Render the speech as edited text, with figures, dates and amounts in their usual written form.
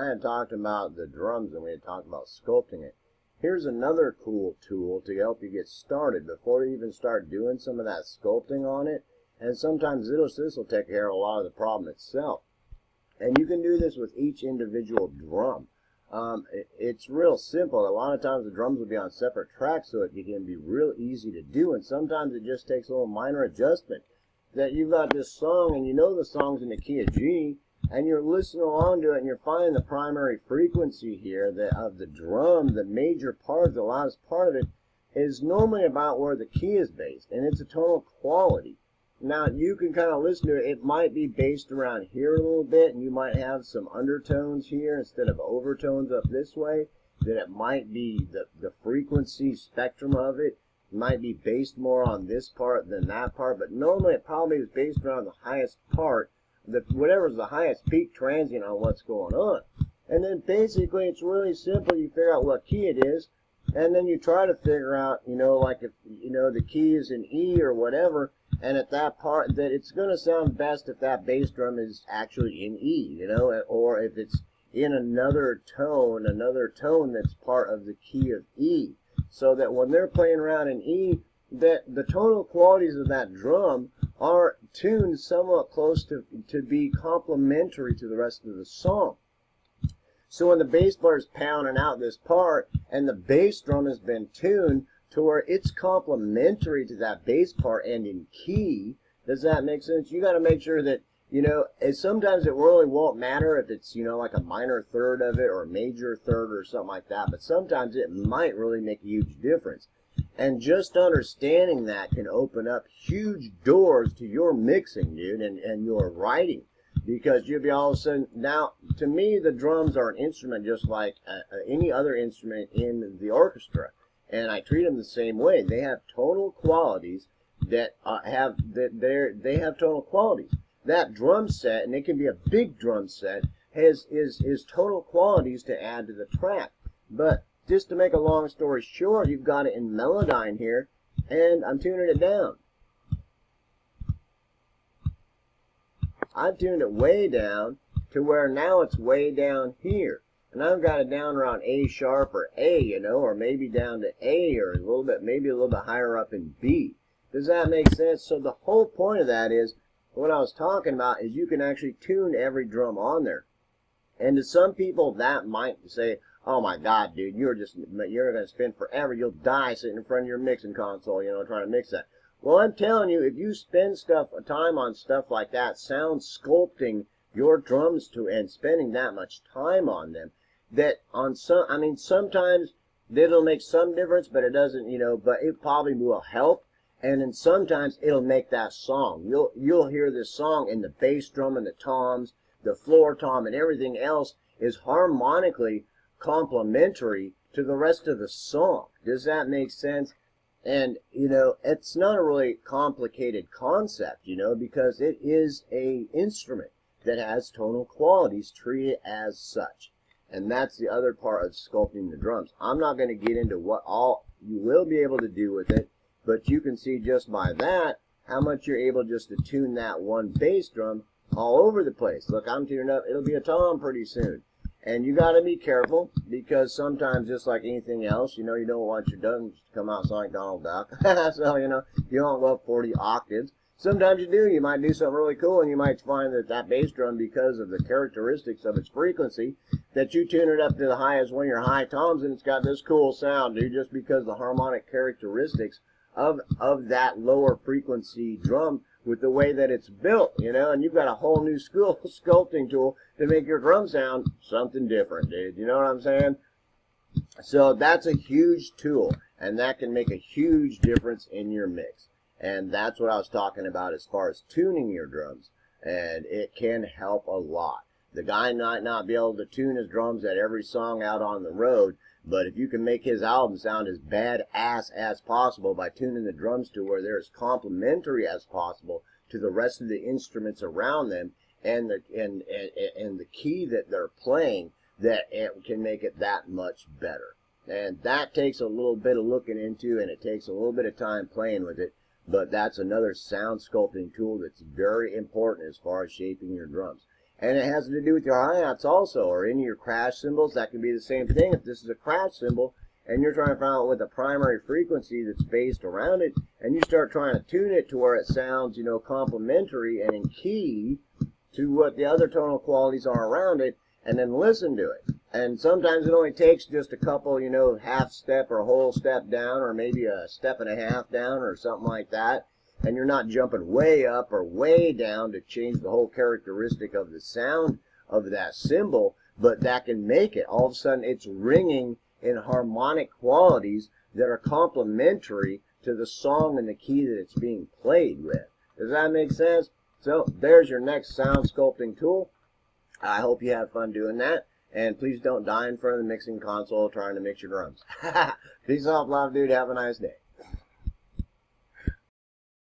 had talked about the drums and we had talked about sculpting it. Here's another cool tool to help you get started before you even start doing some of that sculpting on it. And sometimes this will take care of a lot of the problem itself. And you can do this with each individual drum. It's real simple. A lot of times the drums will be on separate tracks, so it can be real easy to do. And sometimes it just takes a little minor adjustment. That you've got this song and you know the song's in the key of G, and you're listening along to it and you're finding the primary frequency here of the drum, the major part, the loudest part of it, is normally about where the key is based, and it's a tonal quality. Now, you can kind of listen to it. It might be based around here a little bit, and you might have some undertones here instead of overtones up this way. Then it might be the frequency spectrum of it. It might be based more on this part than that part, but normally it probably is based around the highest part, whatever's the highest peak transient on what's going on. And then basically it's really simple. You figure out what key it is, and then you try to figure out, like if, the key is in E or whatever, and at that part, that it's going to sound best if that bass drum is actually in E, or if it's in another tone that's part of the key of E. So that when they're playing around in E, that the tonal qualities of that drum are tuned somewhat close to be complementary to the rest of the song. So when the bass player is pounding out this part and the bass drum has been tuned to where it's complementary to that bass part and in key, does that make sense? You got to make sure that, sometimes it really won't matter if it's, like a minor third of it or a major third or something like that, but sometimes it might really make a huge difference. And just understanding that can open up huge doors to your mixing, dude, and your writing. Because you'll be all of a sudden, now, to me, the drums are an instrument just like any other instrument in the orchestra. And I treat them the same way. They have tonal qualities that they have tonal qualities. That drum set, and it can be a big drum set, is tonal qualities to add to the track. But just to make a long story short, you've got it in Melodyne here, and I'm tuning it down. I've tuned it way down to where now it's way down here. And I've got it down around A sharp or A, or maybe down to A or maybe a little bit higher up in B. Does that make sense? So the whole point of that is, what I was talking about is you can actually tune every drum on there. And to some people that might say, oh my God, dude, you're going to spend forever. You'll die sitting in front of your mixing console, trying to mix that. Well, I'm telling you, if you spend time on stuff like that, sound sculpting your drums and spending that much time on them, that sometimes it'll make some difference, but it doesn't, but it probably will help. And then sometimes it'll make that song. You'll hear this song and the bass drum and the toms, the floor tom and everything else is harmonically complementary to the rest of the song. Does that make sense? And, it's not a really complicated concept, because it is an instrument that has tonal qualities treated as such. And that's the other part of sculpting the drums. I'm not going to get into what all you will be able to do with it, but you can see just by that how much you're able just to tune that one bass drum all over the place. Look, I'm tuning up. It'll be a tom pretty soon. And you got to be careful, because sometimes, just like anything else, you don't want your drums to come out sounding like Donald Duck. So, you don't go up 40 octaves. Sometimes you do. You might do something really cool, and you might find that bass drum, because of the characteristics of its frequency, that you tune it up to the highest one of your high toms, and it's got this cool sound, dude, just because the harmonic characteristics of that lower frequency drum with the way that it's built, and you've got a whole new sculpting tool to make your drum sound something different, dude. You know what I'm saying? So that's a huge tool, and that can make a huge difference in your mix. And that's what I was talking about as far as tuning your drums, and it can help a lot. The guy might not be able to tune his drums at every song out on the road, but if you can make his album sound as badass as possible by tuning the drums to where they're as complementary as possible to the rest of the instruments around them, and the key that they're playing, that it can make it that much better. And that takes a little bit of looking into, and it takes a little bit of time playing with it, but that's another sound sculpting tool that's very important as far as shaping your drums. And it has to do with your hi-hats also, or any of your crash cymbals. That can be the same thing. If this is a crash cymbal and you're trying to find out what the primary frequency that's based around it, and you start trying to tune it to where it sounds, you know, complementary and in key to what the other tonal qualities are around it, and then listen to it. And sometimes it only takes just a couple, you know, half step or a whole step down, or maybe a step and a half down or something like that. And you're not jumping way up or way down to change the whole characteristic of the sound of that cymbal, but that can make it. All of a sudden it's ringing in harmonic qualities that are complementary to the song and the key that it's being played with. Does that make sense? So there's your next sound sculpting tool. I hope you have fun doing that. And please don't die in front of the mixing console trying to mix your drums. Peace off, love, dude. Have a nice day.